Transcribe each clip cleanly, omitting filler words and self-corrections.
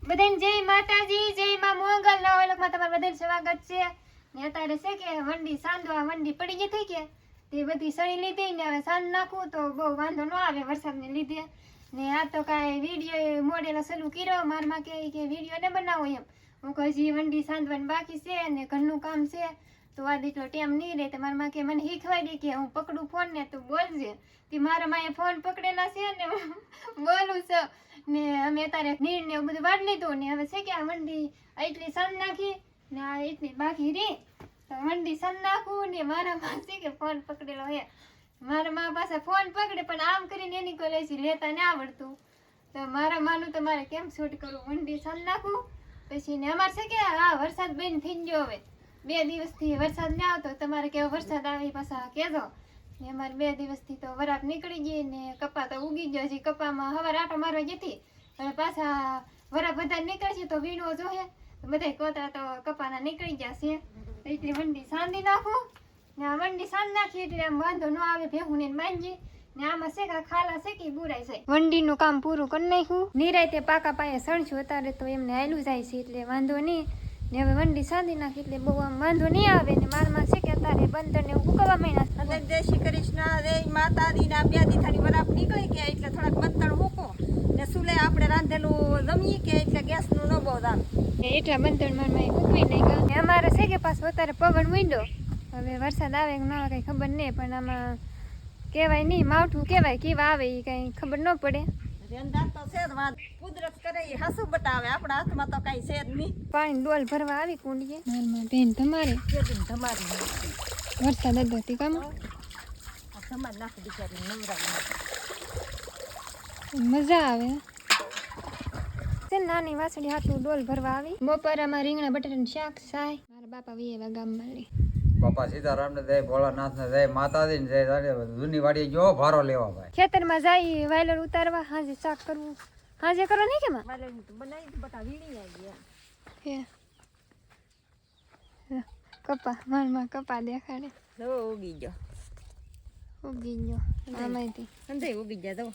બધાને જય માતાજી, જય માં મોગલ. નવા વ્લોગમાં તમારું બધાનું સ્વાગત છે. ને અત્યારે છે કે વંડી સાંધવા વંડી પડી ગઈ થઈ કે તે બધી સળી લીધી ને હવે સાંજ નાખું તો બહુ વાંધો ન આવે વરસાદને લીધે. ને આ તો કાંઈ વિડીયો મોડેલો ચાલુ કર્યો મારમાં કે વિડીયો ને બનાવો એમ. હું કહું હજી વંડી સાંધવાની બાકી છે ને ઘરનું કામ છે તો આ એટલો ટાઈમ નહીં રહે. તમારા માં કે મને શીખવાડી દે કે હું પકડું ફોન ને તું બોલજે. તે મારા માએ ફોન પકડેલા છે ને બોલું છું ને અમે અત્યારે નીર ને એવું બધું વાળી લીધું ને હવે છે કે આ વંડી એટલી સન નાખી ને આ એટલી બાકી રે તો વંડી સન નાખું ને મારા માં છે કે ફોન પકડેલો હે. મારા માં પાસે ફોન પકડે પણ આમ કરીને એની કોલેજી લેતા ને આવડતું તો મારા માનું તો મારે કેમ શૂટ કરવું. વંડી સન નાખું પછી ને અમારે છે કે હા વરસાદ બંધ થઈ ગયો હવે 2 દિવસથી વરસાદ ના આવતો. તમારે કેવો વરસાદ આવે પાછા કહેજો ને. અમારે 2 દિવસથી તો વરાપ નીકળી ગઈ ને કપા તો ઉગી ગયો. હજી કપામાં હવાર આટો મારવા જતી હવે પાછા વરાપ બધા નીકળશે તો વીણો જોહે તો બધા કોતરા તો કપાના નીકળી જશે. એટલે વંડી સાંધી નાખું ને આ વંડી સાંધ નાખી એટલે આમ વાંધો ન આવે ભેહું ને માંજી ને આમાં શેકા ખાલા શેકી બુરાઈ જાય. વંડીનું કામ પૂરું કરી નાખ્યું. નિરાયતે પાકા પાયે સણશું અત્યારે તો એમને હાલું જાય છે એટલે વાંધો નહીં. ને હવે વંડી સાંધી નાખી એટલે બહુ આમ વાંધો નહીં આવે. ને મારમાં છે કે અત્યારે બંદર ને એવું ઉકવવા માંડ્યા. અને જય શ્રી કૃષ્ણ રે માતાજી ના 2 દીથાની વરાપ નીકળી ગયા એટલે થોડાક બંતણ મૂકો ને સુલે આપણે રાંધેલું જમીએ કે એટલે ગેસ નું ન બહુ દામ એટલા બંધણ મારમાં મૂકવી નહીં. અમારે છે કે પાછો અત્યારે પવન વીંડો હવે વરસાદ આવે કે ન આવે કઈ ખબર નહીં પણ આમાં કહેવાય નહીં માવઠું કહેવાય કેવા આવે એ કઈ ખબર ન પડે. રેંધાર તો છે જ વાત કુદરત કરે એ હાસુ બતાવે આપણા હાથમાં તો કઈ છે જ નહીં. પાણી ડોલ ભરવા આવી કુંડીએ મારમાં બેન તમારે ધમારી વરસાદ હતો તે કામ ધમાર નાખી બિચારી નવરાવી મજા આવે છે. નાની વાસળી હાથું ડોલ ભરવા આવી. બપોરામાં રીંગણા બટાટાનું શાક સાય. મારા બાપા વીએવા ગામમાં લે બાપા સીતારામ ને જય ભોળાનાથ ને જય માતાજી ને જય જૂની વાડી જો ભારો લેવા ભાઈ. ખેતરમાં જાય વાયલર ઉતારવા હાજે શાક કરવું હાજે કરો નહીં કે માં મારે તો બનાવી બટા વીણી આવી ગયા હે કપા મારમાં કપા દેખાડે જો ઉગી ગયો ઉગી ગયો આમાંથી અંધે ઉગી ગયા જો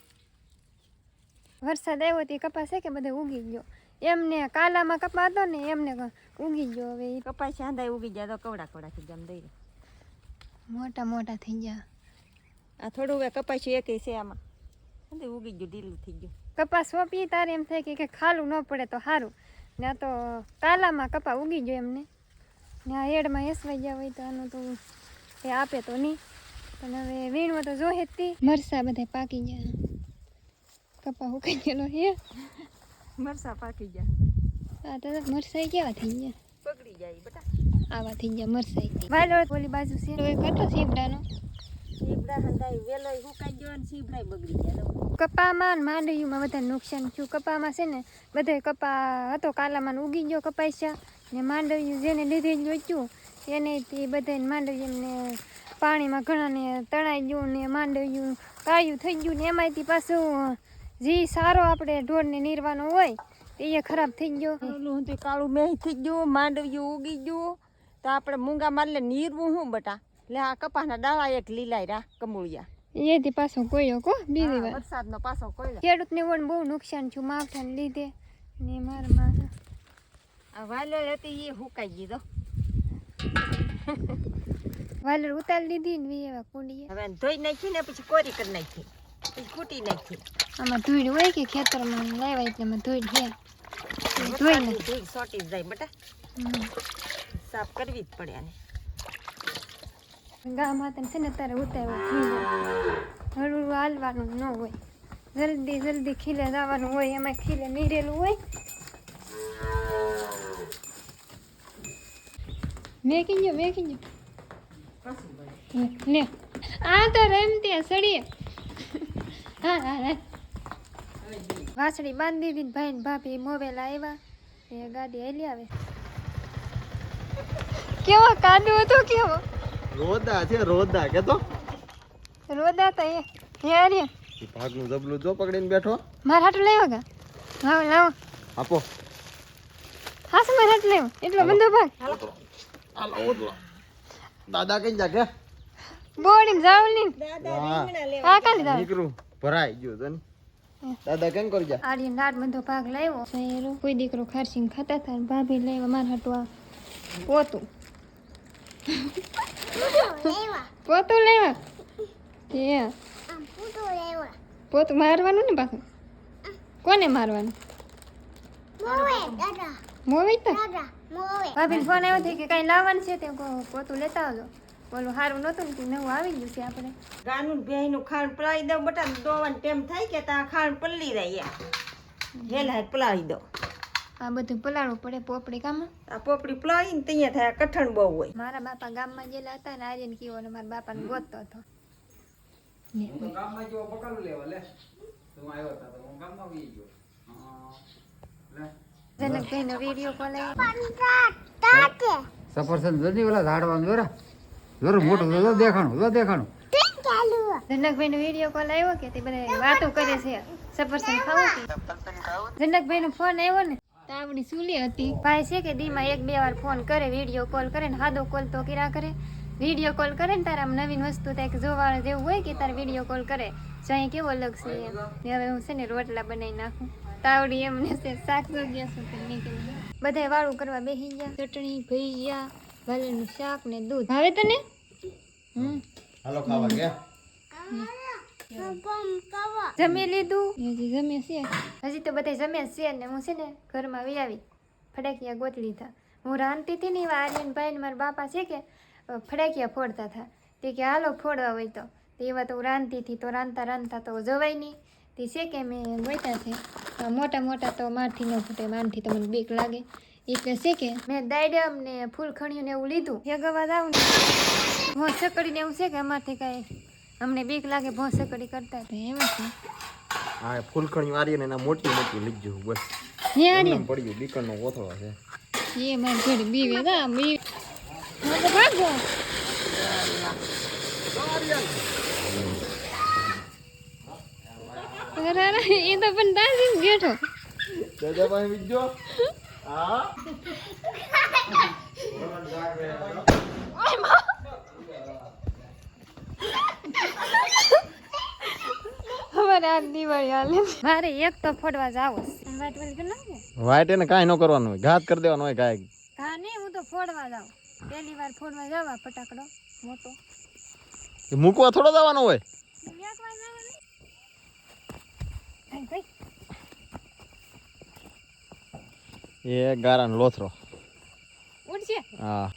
વરસાદ આવ્યો તે કપા છે કે બધે ઉગી ગયો. એમને કાલામાં કપા હતો ને એમને ઉગી ગયો. હવે કપાસ આંધાય ઉગી ગયા તો કવડા કવડા થઈ ગયા દઈ મોટા મોટા થઈ ગયા. આ થોડું હવે કપાસ એક છે આમાં અંધે ઉગી ગયું ઢીલું થઈ ગયું. કપા સોંપી તારે એમ થાય કે ખાલું ન પડે તો સારું ને આ તો કાલામાં કપા ઉગી ગયો એમને ને આ હેડમાં એસવાઈ ગયા હોય તો આનું તો એ આપે તો નહીં પણ હવે વીણવા તો જોહે જ તી. મરસા બધા પાકી ગયા કપા ઉકાઈ ગયેલો હે મરસા પાકી ગયા આ તો મરસાઈ કેવા થઈ ગયા પકડી જાય બટા આવા થઈ ગયા મરસાઈ. વાયલો ઓલી બાજુ છે એક હતો સીબડાનો સીબડા હંધાઈ વેલો હુકાઈ ગયો ને સીબડા બગડી ગયા. કપામાં ને માંડવીમાં બધા નુકસાન થયું. કપામાં છે ને બધે કપા હતો કાલામાં ઉગી ગયો કપાસ્યા ને માંડવી જેને લીધે જોઈતું એને તે બધાને માંડવી એમને પાણીમાં ઘણાને તણાઈ ગયું ને માંડવ્યું કાયું થઈ ગયું ને એમાંથી પાછું જે સારો આપણે ઢોરને નીરવાનો હોય એ ખરાબ થઈ ગયો. ઓલું તે કાળું મેં થઈ ગયું માંડવ્યું ઉગી ગયું તો આપણે મૂંગા મારલે નીરવું હું બટા એટલે આ કપાસના ડાળા એક લીલાય રા કમુળિયા એથી પાછો કોયો કો બીજી વાર વરસાદનો પાછો કોયલો. ખેડૂતને વણ બહુ નુકસાન થયું માવઠાને લીધે ને મારમાં આ વાલોળ હતી એ હુકાઈ ગઈ તો વાલર ઉતારી લીધી ને એવા કુંડીએ હવે ધોઈ નાખી ને પછી કોરી કરી નાખી પછી કૂટી નાખી. આમાં ધૂળ હોય કે ખેતરમાં લાવ્યા એટલે એમાં ધૂળ છે ધોઈ ને ધોઈ સોટી જાય બટા સાફ કરવી જ પડે આને. ગા માતા છે ને તારે ઉતારવા હળવું હાલવાનું ન હોય જલ્દી જલ્દી ખીલે જવાનું હોય એમાં ખીલે નીરેલું હોય. મેકી ગયો લે આ તો રમતી સડીએ હા હા હા વાસળી બાંધી દીધી ભાઈ ને ભાભી મોબાઈલ આવ્યા એ ગાડી હેલી આવે. કેવો કાદુ હતો કેવો રોદા છે રોદા કે તો રોદા તો એ યાર ભાગનું જબલું જો પકડીને બેઠો. મારા હાટું લેવો ગા લાવો લાવો આપો હાસ મારા હાટું લેવો એટલો બંધો ભાગ હાલો ઓટલો દાદા કઈ જા કે બોડીમ જાવ ની દાદા રીંગણા લેવા હા કાલી દાવ નીકળું ભરાઈ ગયો તને દાદા કેમ કરી જા આર્યન લાડ બધો ભાગ લાવ્યો સહેરો કોઈ દીકરો ખારસીને ખાતા હતા ને ભાભી લાવ્યા મારા હાટુ આ પોતું પોતું લેવા પોતું મારવાનું ને પાછું કોને મારવાનું મોવી તો ભાભીને ફોન આવ્યો હતો કે કાંઈ લાવવાનું છે તે પોતું લેતા આવજો બોલું સારું નહોતું ને નવું આવી ગયું છે આપણે ગાનું ભેંનું ખાંડ પલાવી દઉં બટા દોવાનો ટેમ થાય કે ત્યાં ખાંડ પલળી રહી હેલા પલાવી દો આ બધું પલાળવું પડે પોપડી ગામમાં આ પોપડી પલાવી ને ત્યાં થાય કઠણ બહુ હોય મારા બાપા ગામમાં ગયેલા હતા ને આર્યન કીવો ને મારા બાપાને ગોતતો હતો તો ગામમાં જેવો પકડું લેવા લે તું આવ્યો હતા તો હું ગામમાં આવી ગયો લે જનકભાઈનો વિડીયો કોલ સફરજન જલ્દી ઓલા ઝાડવાનું જોરા જોર મોટું જો દેખાણું જનકભાઈનો વિડીયો કોલ આવ્યો કે તે બધા વાતો કરે છે સફરજન ખાવું કે જનકભાઈનો ફોન આવ્યો ને તો આપણી સુલી હતી ભાઈ છે કે દીમાં 1-2 વાર ફોન કરે વિડીયો કોલ કરે ને સાદો કોલ તો કર્યા કરે વિડીયો કોલ કરે ને તારા નવીન વસ્તુ થાય કે જોવા જેવું હોય કે તારે વિડીયો કોલ કરે ચાહે કેવો અલગ છે એમ હવે હું છે ને રોટલા બનાવી નાખું તાવડી એમને છે શાક જો ગયા શું નીકળી બધા વાળું કરવા બેસી ગયા ચટણી ભજીયા વાલનું શાક ને દૂધ ભાવે તને હાલો ખાવા ગયા જમી લીધું હજી જમે છે હજી તો બધા જમે છે ને હું છે ને ઘરમાં વી આવી ફટાકિયા ગોતી લીધા હું રાંધતી હતી ને એવા આર્યનભાઈ ને મારા બાપા છે કે ફટાકિયા ફોડતા હતા તે કે હાલો ફોડવા હોય તો એવા તો હું રાંધતી હતી તો રાંધતા તો જવાય નહીં તે છે કે મેં ગોતા છે મોટા મોટા તો મારથી ન ફૂટે મારથી તો મને બીક લાગે એ કે છે કે મેં દાયડમ ને ફૂલ ખણ્યું ને એવું લીધું એ ગવા આવું ને ભોં સકડીને એવું છે કે અમારથી કાંઈ અમને બીક લાગે ભોં સકડી કરતા તો એમાં છે હા ફૂલખણી વારી ને એના મોટી મોટી લીધું બસ હે આર્યન પડ્યું બીકણનો કોથળો છે એ મારી ઘડી બીવે દા બી હું તો ભાગો અરે એ તો પણ દાદી બેઠો દાદા ભાઈ બીજો હા અમારે આ દિવાળી હાલે મારે એક તો ફોડવા જાવ વાટ વાળી કે ના વાઈટ એને કાંઈ ન કરવાનું હોય ઘાત કરી દેવાનું હોય કાંઈ હા નહીં હું તો ફોડવા જાઉં પહેલી વાર ફોડવા જવા ફટાકડો મોટો મૂકવા થોડો જવાનો હોય મેકવા જવાનું કાઈ ભાઈ એ ગારાનો લોથરો ઉડશે હા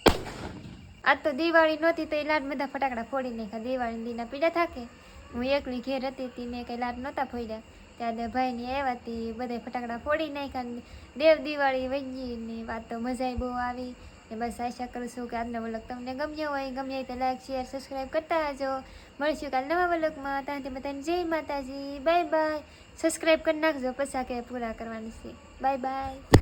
આજ તો દિવાળી નહોતી તો એ લાડ બધા ફટાકડા ફોડી નાખ્યા દિવાળી દીના પીડા થાકે હું એકલી ઘેર હતી તી મેં કંઈ લાડ નહોતા ફોડ્યા ત્યારે ભાઈની આવ્યા હતી બધા ફટાકડા ફોડી નાખ્યા દેવ દિવાળી વહી ને વાત તો મજા બહુ આવી ને બસ આશા કરું છું કે આજનો વ્લોગ તમને ગમ્યો હોય તો લાઈક શેર સબસ્ક્રાઈબ કરતા રહેજો મળશું કાલ નવા વ્લોગમાં ત્યાંથી બધાને જય માતાજી બાય બાય સબસ્ક્રાઈબ કરી નાખજો પછી કે પૂરા કરવાની છે બાય બાય